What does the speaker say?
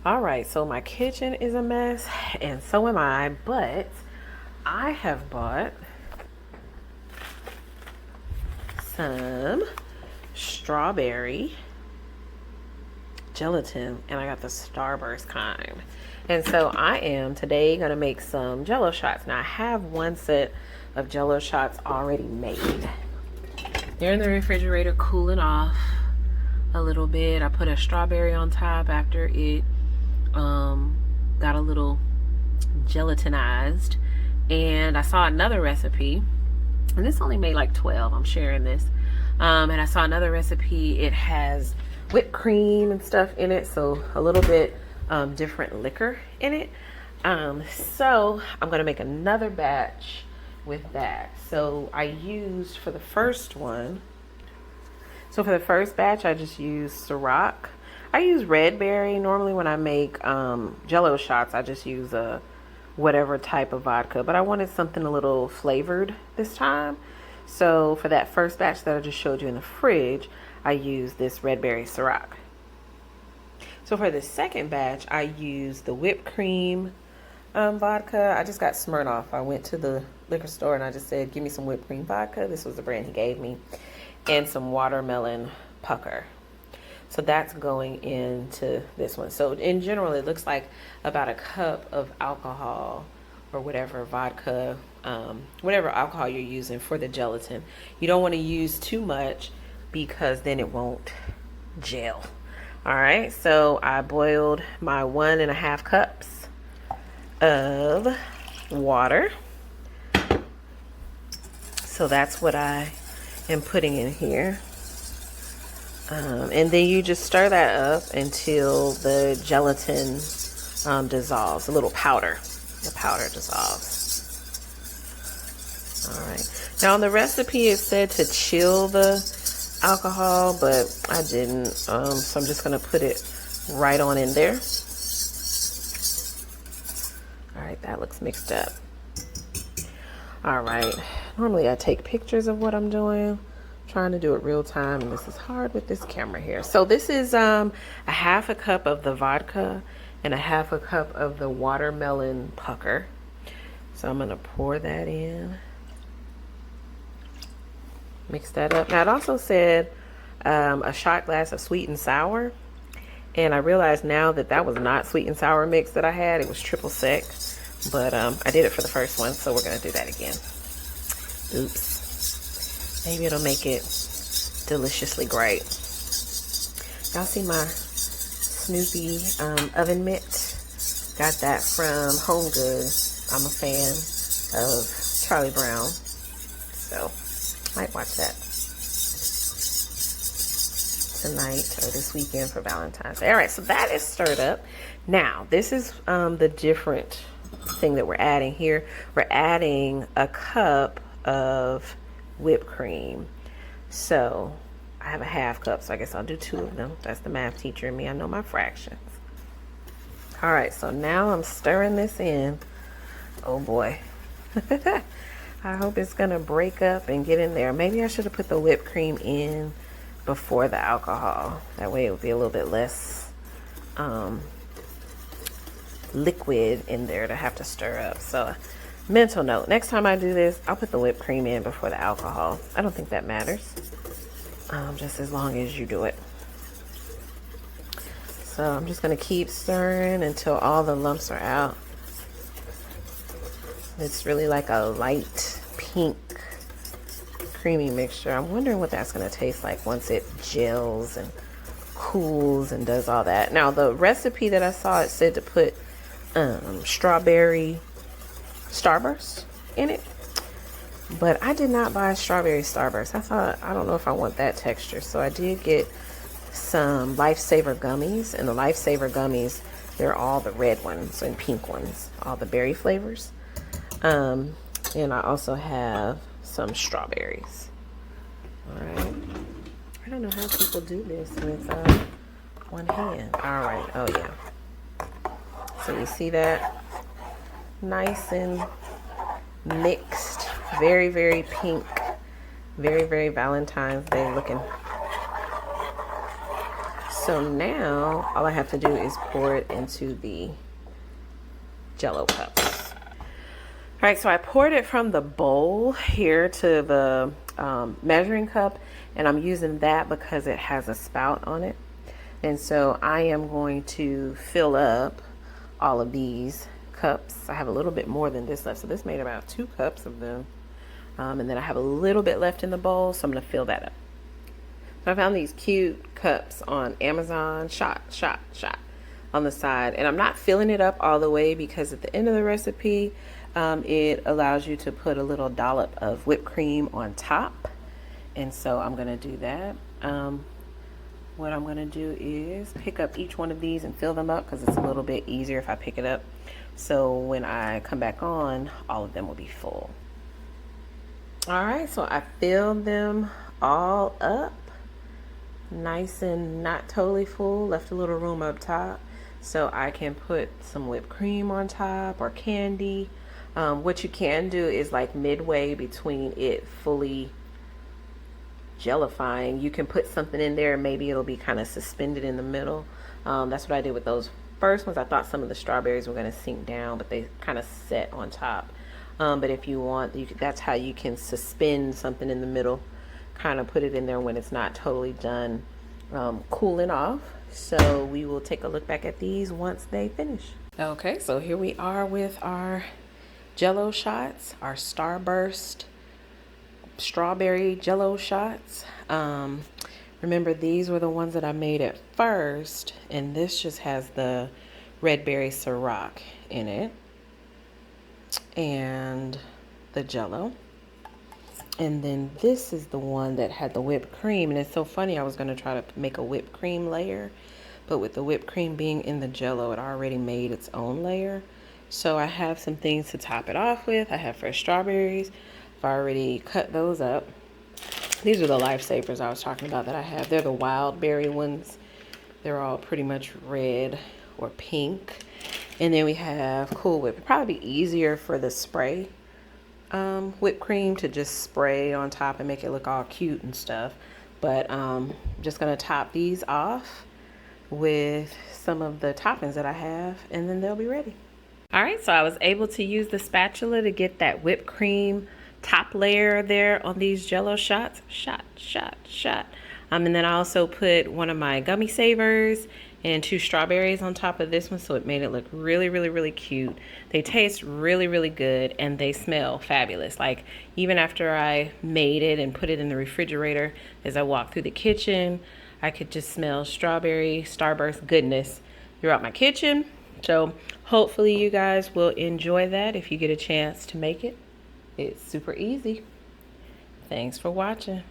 All right, so my kitchen is a mess, and so am I, but I have bought some strawberry gelatin, and I got the Starburst kind. And so I am today gonna make some Jello shots. Now I have one set of Jello shots already made. They're in the refrigerator cooling off a little bit. I put a strawberry on top after it got a little gelatinized, and I saw another recipe, and this only made like 12. I'm sharing this, and I saw another recipe. It has whipped cream and stuff in it, so a little bit different liquor in it. So I'm gonna make another batch with that. So I used for the first one. So for the first batch, I just used Ciroc. I use red berry. Normally when I make Jello shots, I just use whatever type of vodka. But I wanted something a little flavored this time. So for that first batch that I just showed you in the fridge, I used this red berry Ciroc. So for the second batch, I used the whipped cream vodka. I just got Smirnoff. I went to the liquor store and I just said, give me some whipped cream vodka. This was the brand he gave me. And some watermelon pucker. So that's going into this one. So in general, it looks like about a cup of alcohol or whatever vodka, whatever alcohol you're using for the gelatin. You don't want to use too much because then it won't gel. All right, so I boiled my 1.5 cups of water. So that's what I am putting in here. And then you just stir that up until the gelatin dissolves, a little powder. The powder dissolves. All right. Now on the recipe it said to chill the alcohol, but I didn't. So I'm just gonna put it right on in there. All right, that looks mixed up. All right. Normally I take pictures of what I'm doing. Trying to do it real time, and this is hard with this camera here. So this is a 1/2 cup of the vodka and a 1/2 cup of the watermelon pucker. So I'm gonna pour that in, mix that up. Now it also said a shot glass of sweet and sour, and I realized now that that was not sweet and sour mix that I had. It was triple sec, but I did it for the first one, so we're gonna do that again. Oops. Maybe it'll make it deliciously great. Y'all see my Snoopy oven mitt? Got that from Home Goods. I'm a fan of Charlie Brown, so might watch that tonight or this weekend for Valentine's Day. All right, so that is stirred up. Now, this is the different thing that we're adding here. We're adding a cup of whipped cream. So I have a 1/2 cup, so I guess I'll do 2 of them. That's the math teacher in me. I know my fractions. All right, so now I'm stirring this in. Oh boy. I hope it's gonna break up and get in there. Maybe I should have put the whipped cream in before the alcohol. That way it would be a little bit less liquid in there to have to stir up. So mental note, next time I do this, I'll put the whipped cream in before the alcohol. I don't think that matters, just as long as you do it. So I'm just gonna keep stirring until all the lumps are out. It's really like a light pink creamy mixture. I'm wondering what that's gonna taste like once it gels and cools and does all that. Now the recipe that I saw, it said to put Strawberry Starburst in it, but I did not buy Strawberry Starburst. I thought, I don't know if I want that texture, so I did get some Lifesaver gummies, and the Lifesaver gummies, they're all the red ones and pink ones, all the berry flavors. And I also have some strawberries. All right, I don't know how people do this with one hand. All right, oh yeah. So you see that? Nice and mixed, very, very pink, very, very Valentine's Day looking. So now all I have to do is pour it into the Jello cups. All right, so I poured it from the bowl here to the measuring cup, and I'm using that because it has a spout on it. And so I am going to fill up all of these cups. I have a little bit more than this left, so this made about 2 cups of them. And then I have a little bit left in the bowl, so I'm gonna fill that up. So I found these cute cups on Amazon, shot on the side, and I'm not filling it up all the way because at the end of the recipe, it allows you to put a little dollop of whipped cream on top, and so I'm gonna do that. What I'm gonna do is pick up each one of these and fill them up because it's a little bit easier if I pick it up. So when I come back on, all of them will be full. All right, so I filled them all up, nice and not totally full, left a little room up top so I can put some whipped cream on top or candy. What you can do is like midway between it fully jellifying, you can put something in there, maybe it'll be kind of suspended in the middle. That's what I did with those first ones. I thought some of the strawberries were going to sink down, but they kind of set on top. But if you want, that's how you can suspend something in the middle, kind of put it in there when it's not totally done cooling off. So we will take a look back at these once they finish. Okay, so here we are with our Jello shots, our Starburst Strawberry Jello shots. Remember, these were the ones that I made at first, and this just has the red berry Ciroc in it and the Jello. And then this is the one that had the whipped cream, and it's so funny, I was going to try to make a whipped cream layer, but with the whipped cream being in the Jello, it already made its own layer. So I have some things to top it off with. I have fresh strawberries. I've already cut those up. These are the lifesavers I was talking about that I have. They're the wild berry ones. They're all pretty much red or pink. And then we have Cool Whip. It'd probably be easier for the spray whipped cream to just spray on top and make it look all cute and stuff. But I'm just gonna top these off with some of the toppings that I have, and then they'll be ready. All right, so I was able to use the spatula to get that whipped cream top layer there on these Jello shots. And then I also put one of my gummy savers and 2 strawberries on top of this one, so it made it look really cute. They taste really good, and they smell fabulous. Like, even after I made it and put it in the refrigerator, as I walked through the kitchen, I could just smell Strawberry Starburst goodness throughout my kitchen. So hopefully you guys will enjoy that if you get a chance to make it. It's super easy. Thanks for watching.